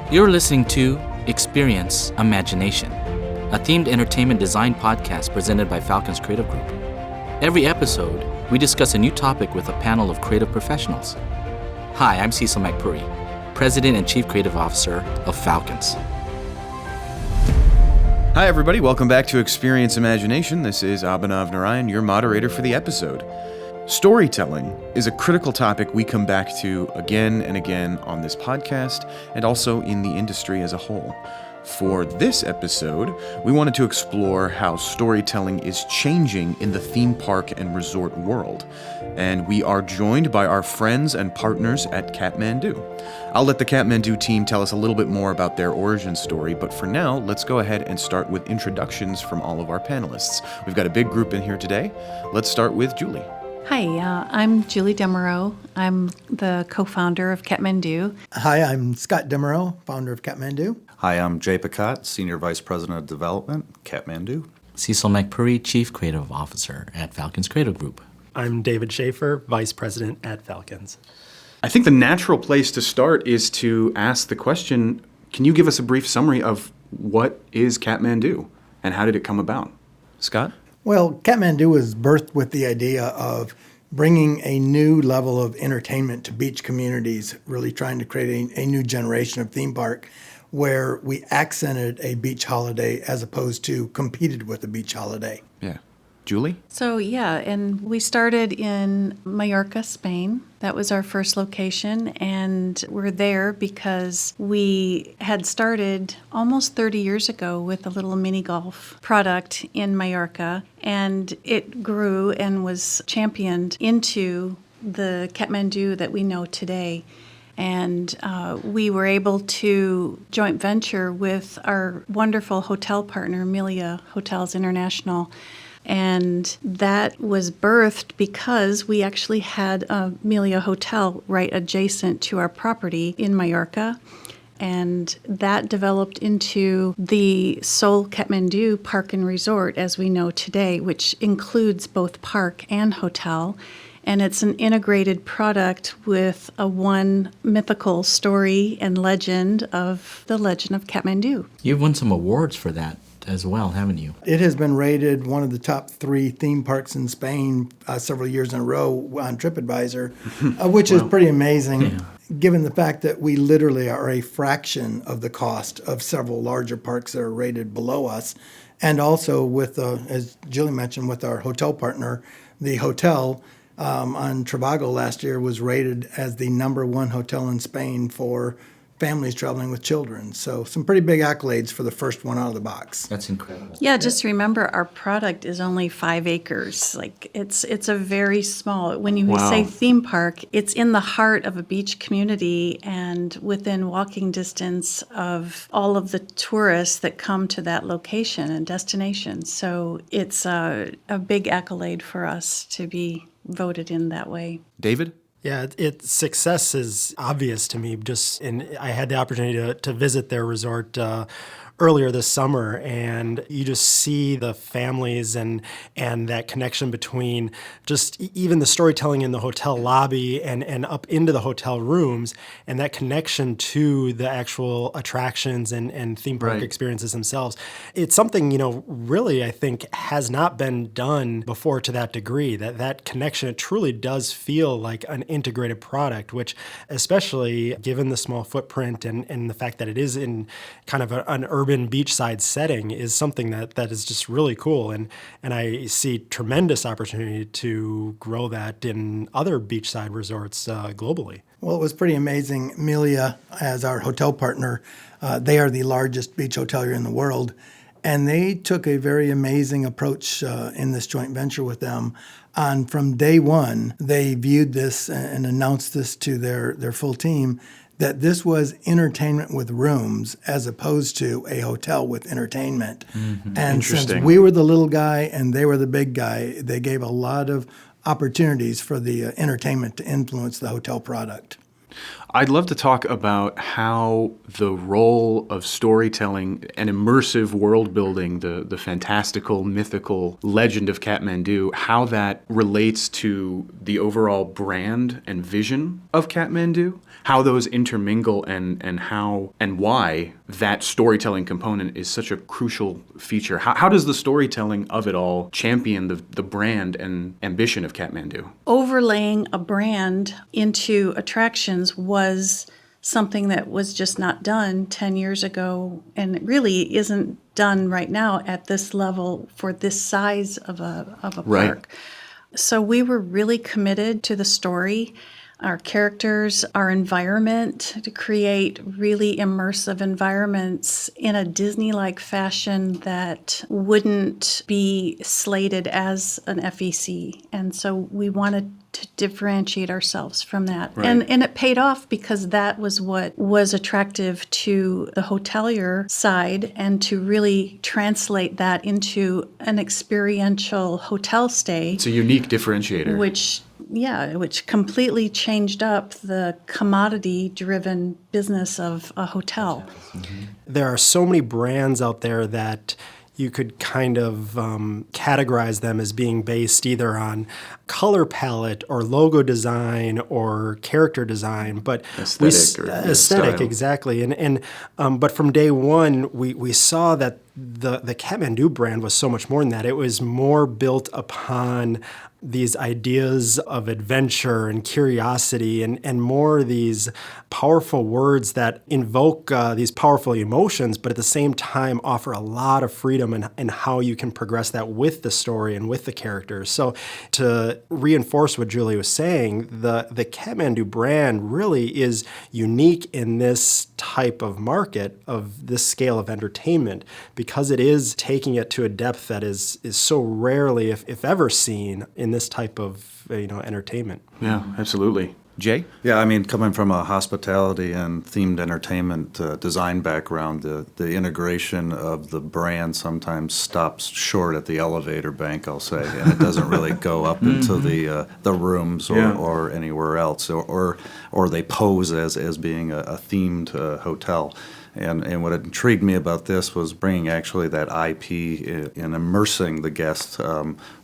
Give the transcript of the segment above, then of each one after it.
You're listening to Experience Imagination, a themed entertainment design podcast presented by Falcons Creative Group. Every episode, we discuss a new topic with a panel of creative professionals. Hi, I'm Cecil McPurry, President and Chief Creative Officer of Falcons. Hi, everybody. Welcome back to Experience Imagination. This is Abhinav Narayan, your moderator for the episode. Storytelling is a critical topic we come back to again and again on this podcast and also in the industry as a whole. For this episode, we wanted to explore how storytelling is changing in the theme park and resort world. And we are joined by our friends and partners at Katmandu. I'll let the Katmandu team tell us a little bit more about their origin story, but for now, let's go ahead and start with introductions from all of our panelists. We've got a big group in here today. Let's start with Julie. Hi, I'm Julia Demerau. I'm the co-founder of Katmandu. Hi, I'm Scott Demerau, founder of Katmandu. Hi, I'm Jay Pecotte, Senior Vice President of Development, Katmandu. Cecil McPurry, Chief Creative Officer at Falcons Creative Group. I'm David Schaefer, Vice President at Falcons. I think the natural place to start is to ask the question, can you give us a brief summary of what is Katmandu and how did it come about? Scott? Well, Katmandu was birthed with the idea of bringing a new level of entertainment to beach communities, really trying to create a new generation of theme park where we accented a beach holiday as opposed to competed with a beach holiday. Yeah. Julie? And we started in Mallorca, Spain. That was our first location, and we're there because we had started almost 30 years ago with a little mini golf product in Mallorca, and it grew and was championed into the Katmandu that we know today. And we were able to joint venture with our wonderful hotel partner, Amelia Hotels International. And that was birthed because we actually had a Amelia Hotel right adjacent to our property in Mallorca. And that developed into the Sol Katmandu Park and Resort as we know today, which includes both park and hotel. And it's an integrated product with a one mythical story and legend of the legend of Katmandu. You've won some awards for that as well, haven't you? It has been rated one of the top 3 theme parks in Spain several years in a row on TripAdvisor, which is pretty amazing, given the fact that we literally are a fraction of the cost of several larger parks that are rated below us. And also with, as Julie mentioned, with our hotel partner, the hotel on Trivago last year was rated as the #1 hotel in Spain for families traveling with children. So some pretty big accolades for the first one out of the box. That's incredible. Yeah, just remember our product is only 5 acres. Like it's a very small, when you say theme park, it's in the heart of a beach community and within walking distance of all of the tourists that come to that location and destination. So it's a big accolade for us to be voted in that way. David? Yeah, its success is obvious to me. I had the opportunity to visit their resort earlier this summer, and you just see the families and that connection between just even the storytelling in the hotel lobby and up into the hotel rooms, and that connection to the actual attractions and theme park experiences themselves. It's something, really I think has not been done before to that degree, that connection. It truly does feel like an integrated product, which especially given the small footprint and the fact that it is in kind of an urban beachside setting is something that is just really cool. And I see tremendous opportunity to grow that in other beachside resorts globally. Well, it was pretty amazing. Amelia, as our hotel partner, they are the largest beach hotelier in the world. And they took a very amazing approach in this joint venture with them. And from day one, they viewed this and announced this to their full team that this was entertainment with rooms as opposed to a hotel with entertainment. Mm-hmm. And since we were the little guy and they were the big guy, they gave a lot of opportunities for the entertainment to influence the hotel product. I'd love to talk about how the role of storytelling and immersive world building, the fantastical, mythical legend of Katmandu, how that relates to the overall brand and vision of Katmandu, how those intermingle, and how and why that storytelling component is such a crucial feature. How does the storytelling of it all champion the brand and ambition of Katmandu? Overlaying a brand into attractions was something that was just not done 10 years ago, and it really isn't done right now at this level for this size of a Right. park. So we were really committed to the story, our characters, our environment, to create really immersive environments in a Disney-like fashion that wouldn't be slated as an FEC. And so we wanted to differentiate ourselves from that. Right. And it paid off because that was what was attractive to the hotelier side, and to really translate that into an experiential hotel stay, It's a unique differentiator. which completely changed up the commodity-driven business of a hotel. There are so many brands out there that you could kind of categorize them as being based either on color palette or logo design or character design, but Aesthetic style. exactly. And but from day one, we saw that the Katmandu brand was so much more than that. It was more built upon these ideas of adventure and curiosity, and more these powerful words that invoke these powerful emotions, but at the same time offer a lot of freedom in how you can progress that with the story and with the characters. So to reinforce what Julie was saying, the Katmandu brand really is unique in this type of market, of this scale of entertainment, because it is taking it to a depth that is so rarely, if ever, seen in this type of entertainment. Yeah, absolutely. Jay? Yeah, I mean, coming from a hospitality and themed entertainment design background, the integration of the brand sometimes stops short at the elevator bank, I'll say, and it doesn't really go up into the rooms or anywhere else, or they pose as being a themed hotel. And what intrigued me about this was bringing actually that IP and immersing the guests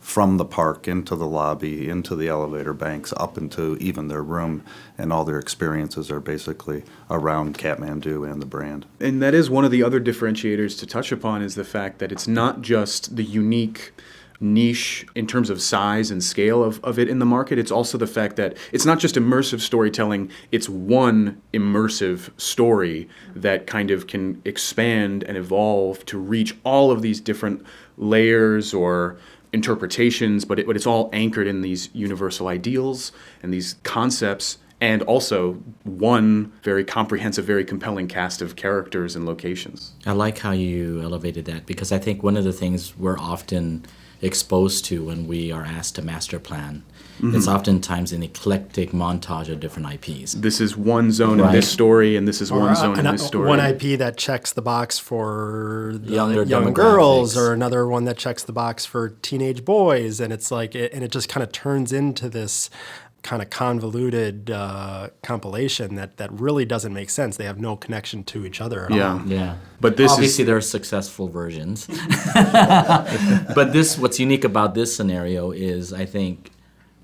from the park into the lobby, into the elevator banks, up into even their room, and all their experiences are basically around Katmandu and the brand. And that is one of the other differentiators to touch upon, is the fact that it's not just the unique niche in terms of size and scale of it in the market. It's also the fact that it's not just immersive storytelling, it's one immersive story that kind of can expand and evolve to reach all of these different layers or interpretations, but it's all anchored in these universal ideals and these concepts, and also one very comprehensive, very compelling cast of characters and locations. I like how you elevated that, because I think one of the things we're often exposed to when we are asked to master plan, it's oftentimes an eclectic montage of different IPs. This is one zone in this story, and this is one zone in this story. One IP that checks the box for the Younger young girls, demographics. or another one that checks the box for teenage boys, and it's like, and it just kind of turns into this kind of convoluted compilation that really doesn't make sense. They have no connection to each other at all. Yeah. But this obviously there are successful versions. But what's unique about this scenario is, I think,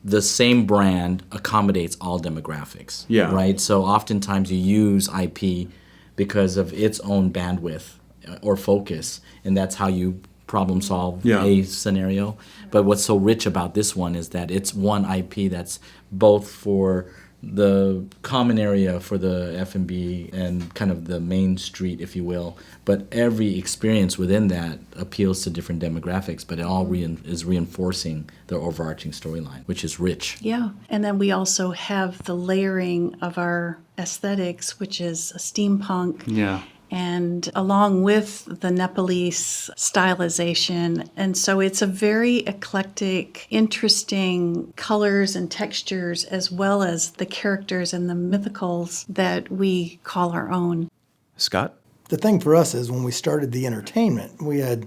the same brand accommodates all demographics. Yeah. Right? So oftentimes you use IP because of its own bandwidth or focus, and that's how you problem solve a scenario. But what's so rich about this one is that it's one IP that's both for the common area for the F&B and kind of the main street, if you will, but every experience within that appeals to different demographics, but it all is reinforcing the overarching storyline, which is rich. Yeah, and then we also have the layering of our aesthetics, which is a steampunk. Yeah. And along with the Nepalese stylization. And so it's a very eclectic, interesting colors and textures, as well as the characters and the mythicals that we call our own. Scott? The thing for us is when we started the entertainment, we had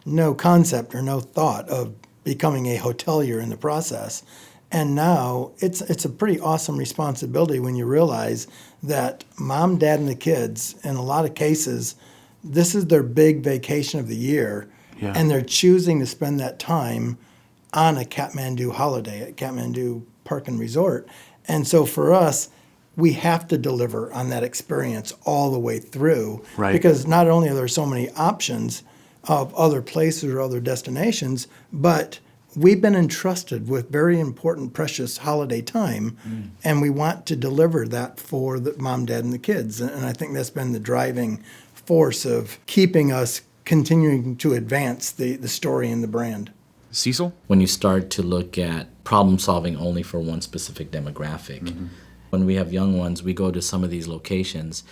no concept or no thought of becoming a hotelier in the process. And now it's a pretty awesome responsibility when you realize that mom, dad, and the kids, in a lot of cases, this is their big vacation of the year, and they're choosing to spend that time on a Katmandu holiday at Katmandu Park and Resort. And so for us, we have to deliver on that experience all the way through, because not only are there so many options of other places or other destinations, but we've been entrusted with very important, precious holiday time, and we want to deliver that for the mom, dad, and the kids. And I think that's been the driving force of keeping us continuing to advance the story and the brand. Cecil? When you start to look at problem solving only for one specific demographic, when we have young ones, we go to some of these locations,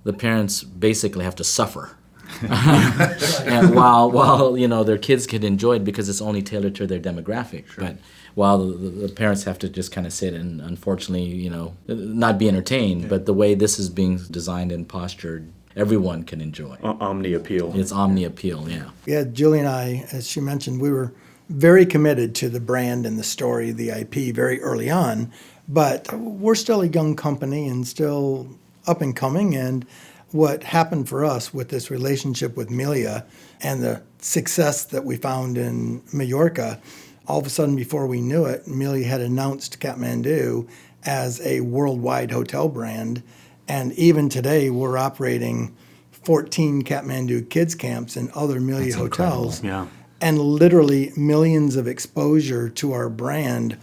the parents basically have to suffer. And while their kids can enjoy it because it's only tailored to their demographic, but while the parents have to just kind of sit and unfortunately not be entertained, but the way this is being designed and postured, everyone can enjoy. Omni appeal. It's omni appeal, yeah. Yeah, Julie and I, as she mentioned, we were very committed to the brand and the story, the IP, very early on, but we're still a young company and still up and coming. And what happened for us with this relationship with Melia and the success that we found in Mallorca, all of a sudden, before we knew it, Melia had announced Katmandu as a worldwide hotel brand. And even today, we're operating 14 Katmandu kids camps and other Melia hotels. Yeah. And literally millions of exposure to our brand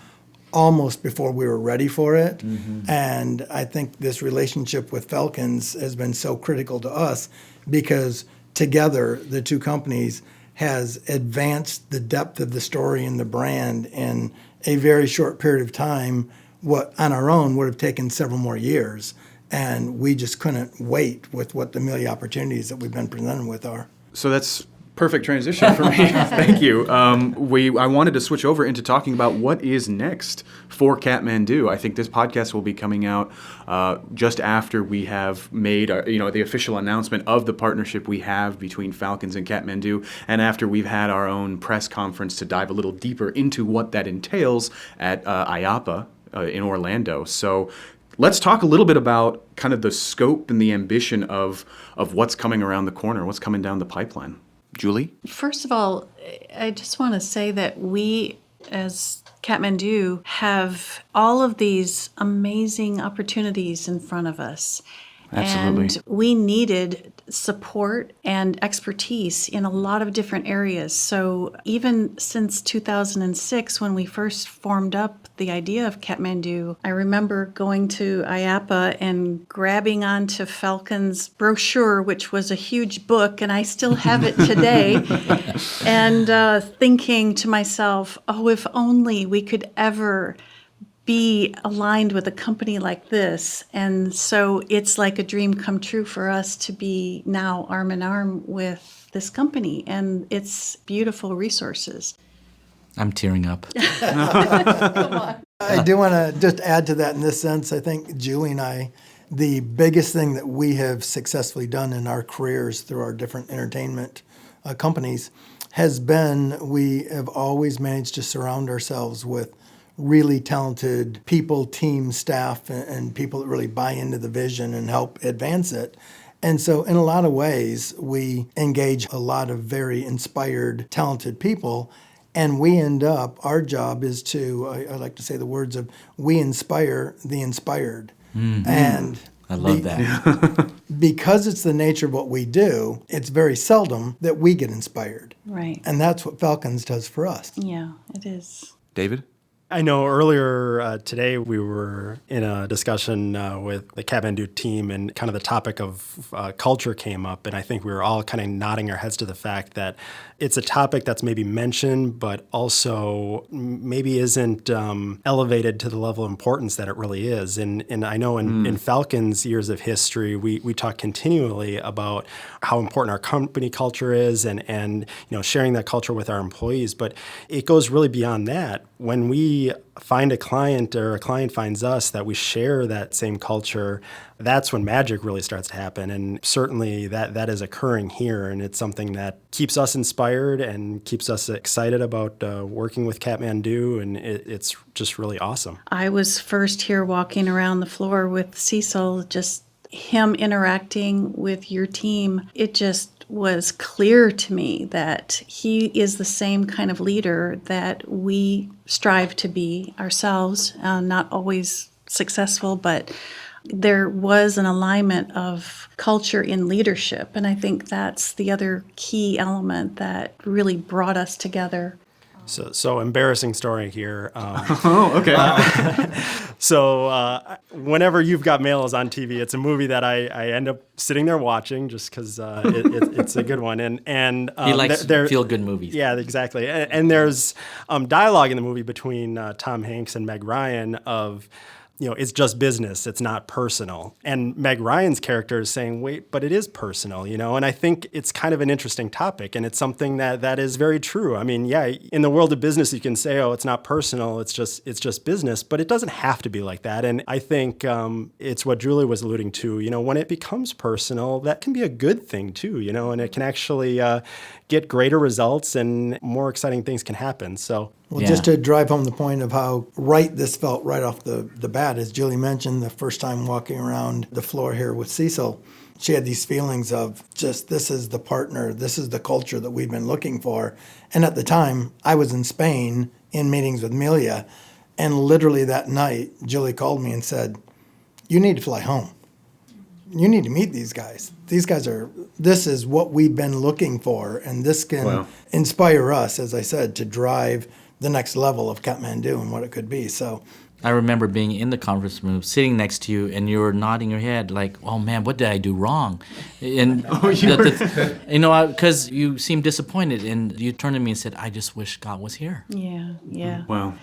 almost before we were ready for it. And I think this relationship with Falcons has been so critical to us because together the two companies has advanced the depth of the story and the brand in a very short period of time, what on our own would have taken several more years. And we just couldn't wait with what the Melia opportunities that we've been presented with are. So that's perfect transition for me. Thank you. I wanted to switch over into talking about what is next for Katmandu. I think this podcast will be coming out just after we have made the official announcement of the partnership we have between Falcons and Katmandu, and after we've had our own press conference to dive a little deeper into what that entails at IAPA in Orlando. So let's talk a little bit about kind of the scope and the ambition of what's coming around the corner, what's coming down the pipeline. Julie? First of all, I just want to say that we, as Katmandu, have all of these amazing opportunities in front of us. Absolutely. And we needed support and expertise in a lot of different areas. So even since 2006, when we first formed up the idea of Katmandu, I remember going to IAPA and grabbing onto Falcon's brochure, which was a huge book, and I still have it today, and thinking to myself, oh, if only we could ever be aligned with a company like this. And so it's like a dream come true for us to be now arm in arm with this company and its beautiful resources. I'm tearing up. I do want to just add to that in this sense. I think Julie and I, the biggest thing that we have successfully done in our careers through our different entertainment companies has been we have always managed to surround ourselves with really talented people, team, staff, and people that really buy into the vision and help advance it. And so in a lot of ways, we engage a lot of very inspired, talented people. And we end up, our job is to, I like to say the words of, we inspire the inspired. Mm-hmm. And I love that. Because it's the nature of what we do, it's very seldom that we get inspired. Right. And that's what Falcons does for us. Yeah, it is. David? I know earlier today we were in a discussion with the Katmandu team and kind of the topic of culture came up, and I think we were all kind of nodding our heads to the fact that it's a topic that's maybe mentioned but also maybe isn't elevated to the level of importance that it really is. And I know in Falcon's years of history, we talk continually about how important our company culture is and sharing that culture with our employees, but it goes really beyond that. when we find a client or a client finds us that we share that same culture, that's when magic really starts to happen. And certainly that is occurring here. And it's something that keeps us inspired and keeps us excited about working with Katmandu. And it's just really awesome. I was first here walking around the floor with Cecil, just him interacting with your team. It just was clear to me that he is the same kind of leader that we strive to be ourselves, not always successful, but there was an alignment of culture in leadership. And I think that's the other key element that really brought us together. So embarrassing story here. Oh, okay. So whenever You've Got Mail is on TV, it's a movie that I end up sitting there watching just because it's a good one. And He likes feel-good movies. Yeah, exactly. And there's dialogue in the movie between Tom Hanks and Meg Ryan of, it's just business. It's not personal. And Meg Ryan's character is saying, wait, but it is personal, And I think it's kind of an interesting topic, and it's something that is very true. I mean, yeah, in the world of business, you can say, oh, it's not personal. It's just business, but it doesn't have to be like that. And I think it's what Julie was alluding to. When it becomes personal, that can be a good thing too. And it can actually get greater results and more exciting things can happen. So. Well, just to drive home the point of how right this felt right off the bat, as Julie mentioned, the first time walking around the floor here with Cecil, she had these feelings of just, this is the partner, this is the culture that we've been looking for. And at the time, I was in Spain in meetings with Amelia, and literally that night, Julie called me and said, you need to fly home. You need to meet these guys. These guys this is what we've been looking for, and this can inspire us, as I said, to drive the next level of Katmandu and what it could be. So I remember being in the conference room, sitting next to you, and you were nodding your head like, "Oh man, what did I do wrong?" And because you seemed disappointed, and you turned to me and said, "I just wish Scott was here." Yeah. Wow.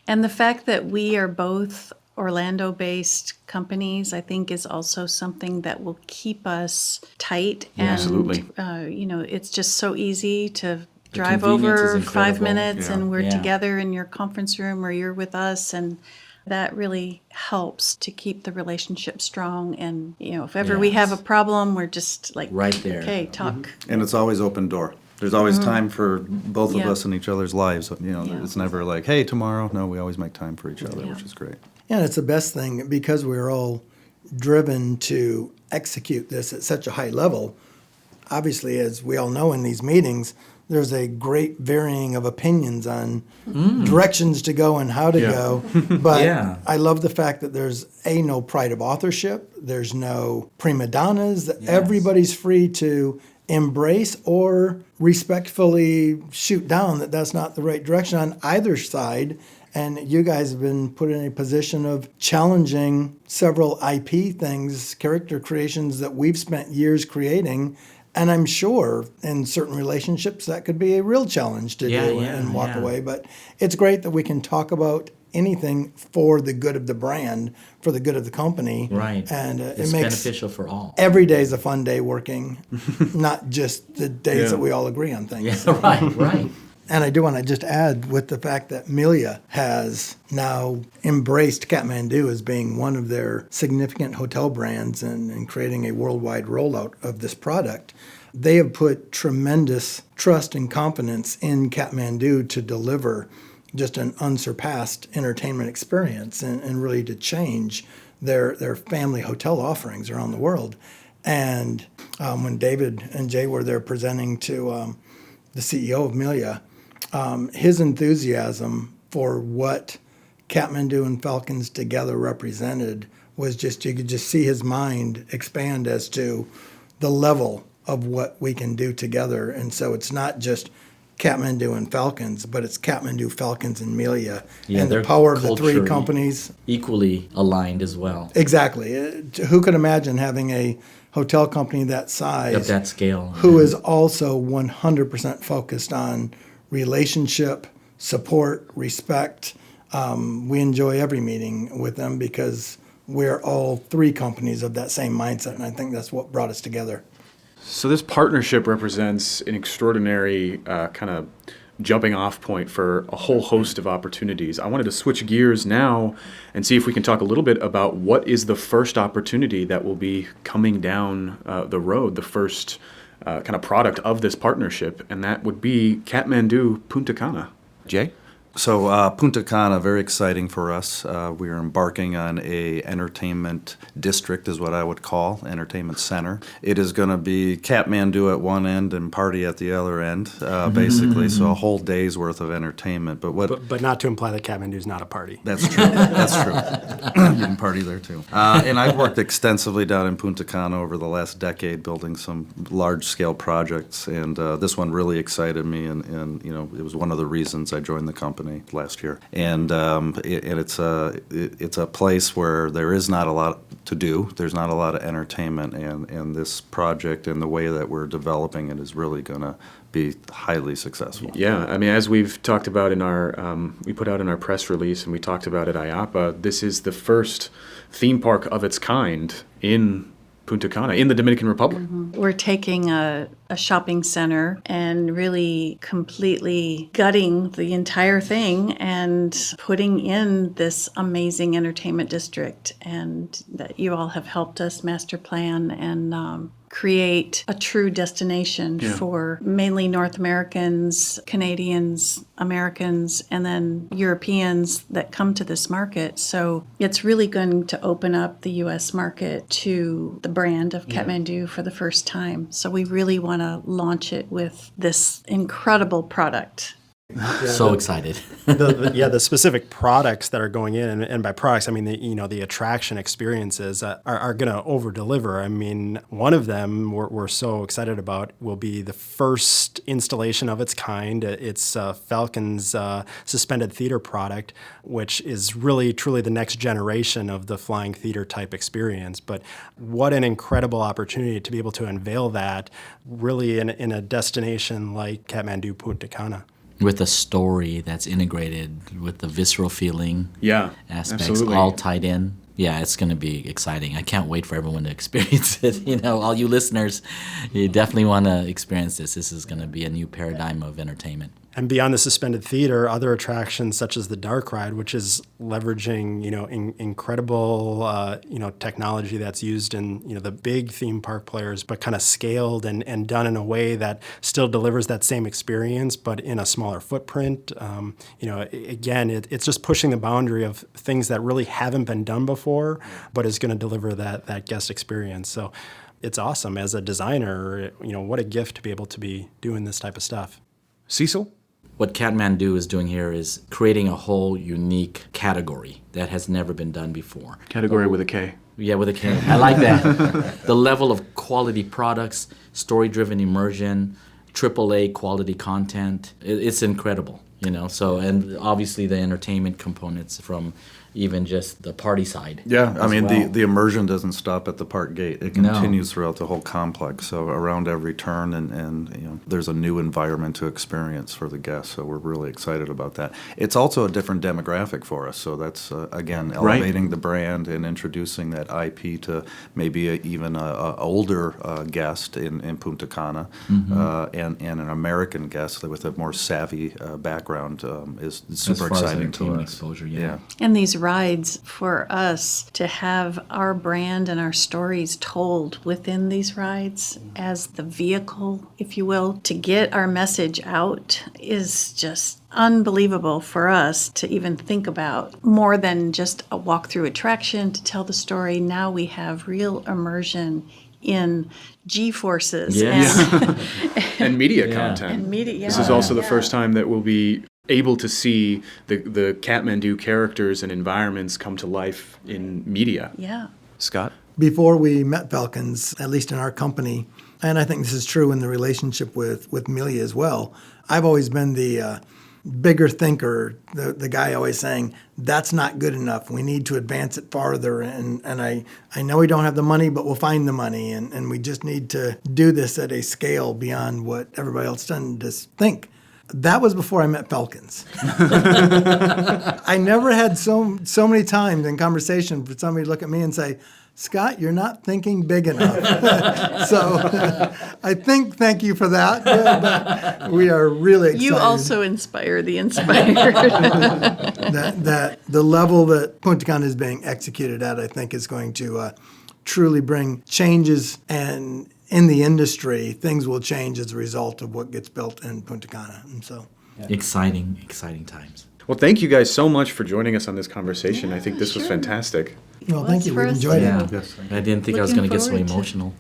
And the fact that we are both Orlando-based companies, I think, is also something that will keep us tight. Yeah, absolutely. It's just so easy to drive convenience over is 5 incredible. minutes and we're Yeah. together in your conference room or you're with us, and that really helps to keep the relationship strong. And if ever we have a problem, we're just like Right there. Okay, talk. And it's always open door. There's always time for both of Yeah. us in each other's lives. It's never like, hey, tomorrow. No, we always make time for each other, which is great. Yeah, it's the best thing because we're all driven to execute this at such a high level. Obviously, as we all know in these meetings, there's a great varying of opinions on directions to go and how to go. But I love the fact that there's no pride of authorship. There's no prima donnas. That everybody's free to embrace or respectfully shoot down that that's not the right direction on either side. And you guys have been put in a position of challenging several IP things, character creations that we've spent years creating. And I'm sure in certain relationships that could be a real challenge to do and walk away. But it's great that we can talk about anything for the good of the brand, for the good of the company. Right. And It's it makes beneficial for all. every day is a fun day working, not just the days that we all agree on things. Yeah, right. And I do want to just add with the fact that Amelia has now embraced Katmandu as being one of their significant hotel brands and creating a worldwide rollout of this product. They have put tremendous trust and confidence in Katmandu to deliver just an unsurpassed entertainment experience and really to change their family hotel offerings around the world. And when David and Jay were there presenting to the CEO of Amelia, his enthusiasm for what Katmandu and Falcons together represented was just, you could just see his mind expand as to the level of what we can do together. And so it's not just Katmandu and Falcons, but it's Katmandu, Falcons, and Amelia. Yeah, and the they're power of the three culturally companies. Equally aligned as well. Exactly. Who could imagine having a hotel company that size Of that scale. who is also 100% focused on relationship, support, respect. We enjoy every meeting with them because we're all three companies of that same mindset, and I think that's what brought us together. So this partnership represents an extraordinary kind of jumping off point for a whole host of opportunities. I wanted to switch gears now and see if we can talk a little bit about what is the first opportunity that will be coming down the road, the first kind of product of this partnership, and that would be Katmandu, Punta Cana. Jay? So Punta Cana, very exciting for us. We are embarking on a entertainment district, is what I would call, entertainment center. It is going to be Katmandu at one end and party at the other end, basically. So a whole day's worth of entertainment. But not to imply that Katmandu is not a party. That's true. That's true. You can party there too. And I've worked extensively down in Punta Cana over the last decade, building some large-scale projects, and this one really excited me. And it was one of the reasons I joined the company last year. And it's a place where there is not a lot to do. There's not a lot of entertainment, and this project and the way that we're developing it is really going to be highly successful. Yeah, I mean, as we've talked about in our, we put out in our press release and we talked about at IAPA, this is the first theme park of its kind in Punta Cana, in the Dominican Republic. We're taking a shopping center and really completely gutting the entire thing and putting in this amazing entertainment district, and that you all have helped us master plan and create a true destination for mainly North Americans, Canadians, Americans, and then Europeans that come to this market. So it's really going to open up the U.S. market to the brand of Katmandu for the first time. So we really want to launch it with this incredible product. So excited. The specific products that are going in, and by products I mean the attraction experiences are going to over deliver. I mean, one of them we're so excited about will be the first installation of its kind. It's Falcon's suspended theater product, which is really truly the next generation of the flying theater type experience. But what an incredible opportunity to be able to unveil that really in a destination like Katmandu, Punta Cana. With a story that's integrated with the visceral feeling aspects, absolutely. all tied in. Yeah, it's going to be exciting. I can't wait for everyone to experience it. All you listeners, you definitely want to experience this. This is going to be a new paradigm of entertainment. And beyond the suspended theater, other attractions such as the dark ride, which is leveraging, incredible, technology that's used in, the big theme park players, but kind of scaled and done in a way that still delivers that same experience, but in a smaller footprint. Again, it's just pushing the boundary of things that really haven't been done before, but is going to deliver that guest experience. So it's awesome. As a designer, what a gift to be able to be doing this type of stuff. Cecil? What Katmandu is doing here is creating a whole unique category that has never been done before. Category with a K. Yeah, with a K. I like that. The level of quality products, story-driven immersion, AAA quality content, it's incredible, So, and obviously the entertainment components from even just the party side. Yeah, I mean, well. the immersion doesn't stop at the park gate. It continues throughout the whole complex. So around every turn, and there's a new environment to experience for the guests. So we're really excited about that. It's also a different demographic for us. So that's, again, elevating the brand and introducing that IP to maybe even a older guest in Punta Cana, and an American guest with a more savvy background is super exciting to us. Exposure, yeah. And these rides, for us to have our brand and our stories told within these rides as the vehicle, if you will, to get our message out is just unbelievable for us to even think about. More than just a walk-through attraction to tell the story, now we have real immersion in G-forces and media content. And media, This is also the first time that we'll be able to see the Katmandu characters and environments come to life in media. Yeah. Scott? Before we met Falcons, at least in our company, and I think this is true in the relationship with Amelia as well, I've always been the bigger thinker, the guy always saying, that's not good enough. We need to advance it farther. And I know we don't have the money, but we'll find the money. And we just need to do this at a scale beyond what everybody else tends to think. That was before I met Falcons. I never had so many times in conversation for somebody to look at me and say, Scott, you're not thinking big enough. So I think thank you for that. But we are really excited. You also inspire the inspired. that the level that Punta Cana is being executed at, I think, is going to truly bring changes, and in the industry, things will change as a result of what gets built in Punta Cana. And so, Exciting times. Well, thank you guys so much for joining us on this conversation. I think this was sure. fantastic. well, thank you. for We've us enjoyed Yeah. it. Yes, thank you. I didn't think I was going to Looking get so forward to- emotional.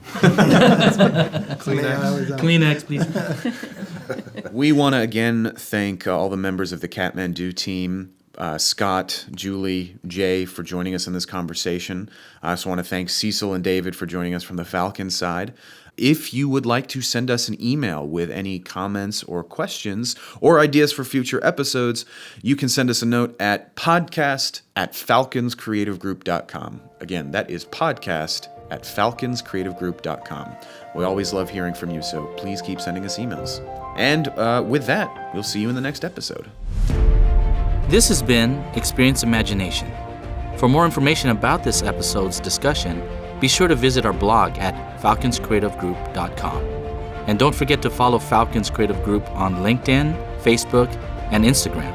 Kleenex. Kleenex, please. We want to again thank all the members of the Katmandu team, Scott, Julie, Jay, for joining us in this conversation. I also want to thank Cecil and David for joining us from the Falcon side. If you would like to send us an email with any comments or questions or ideas for future episodes, you can send us a note at podcast@falconscreativegroup.com. Again, that is podcast@falconscreativegroup.com. We always love hearing from you, so please keep sending us emails. And with that, we'll see you in the next episode. This has been Experience Imagination. For more information about this episode's discussion, be sure to visit our blog at falconscreativegroup.com. And don't forget to follow Falcons Creative Group on LinkedIn, Facebook, and Instagram.